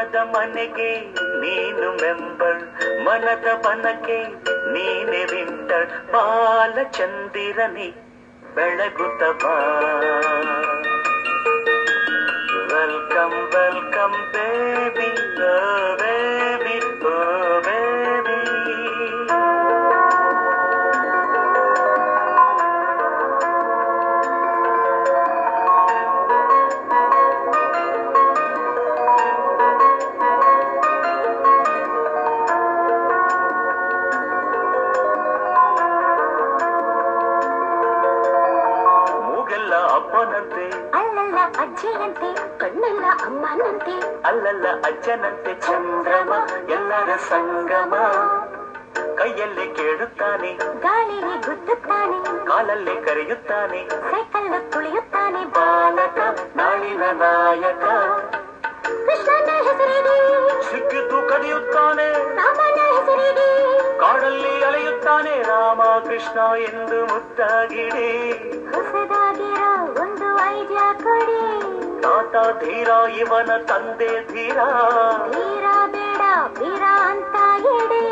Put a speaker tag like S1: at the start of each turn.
S1: ಮನದ ಮನೆಗೆ ನೀನು ಮೆಂಬರ್, ಮನದ ಬನಕ್ಕೆ ನೀನೆ ವಿಂಟರ್. ಬಾಲಚಂದಿರನಿ ಬೆಳಗುತ್ತ ಬಾ. Welcome welcome baby, baby, baby. ಅಪ್ಪನಂತೆ
S2: ಅಲ್ಲಲ್ಲ ಅಜ್ಜಿಯಂತೆ, ಕಣ್ಣೆಲ್ಲ ಅಮ್ಮನಂತೆ
S1: ಅಲ್ಲಲ್ಲ ಅಜ್ಜನಂತೆ. ಚಂದ್ರಮ ಎಲ್ಲರ ಸಂಗಮ, ಕೈಯಲ್ಲಿ ಕೇಳುತ್ತಾನೆ,
S2: ಗಾಳಿಗೆ ಗುದ್ದುತ್ತಾನೆ,
S1: ಕಾಲಲ್ಲಿ ಕರೆಯುತ್ತಾನೆ,
S2: ಸೈಕಲ್ ತುಳಿಯುತ್ತಾನೆ.
S1: ಬಾಲಕ ನಾಳಿನ ನಾಯಕ,
S2: ಕೃಷ್ಣನ ಹೆಸರಿಡಿ
S1: ಸಿಕ್ಕಿದ್ದು ಕದಿಯುತ್ತಾನೆ,
S2: ರಾಮನ ಹೆಸರಿಡಿ
S1: ಕಾಡಲ್ಲಿ ಅಲೆಯುತ್ತಾನೆ. ರಾಮ ಕೃಷ್ಣ ಎಂದು ಮುದ್ದಾಗಿಡಿ,
S2: ಹೊಸದಾಗಿರೋ ಒಂದು ಐಡಿಯ ಕೊಡಿ.
S1: ತಾತ ಧೀರ, ಇವನ ತಂದೆ ಧೀರ.
S2: ಧೀರ ಬೇಡ ವೀರ ಅಂತ ಇಡಿ.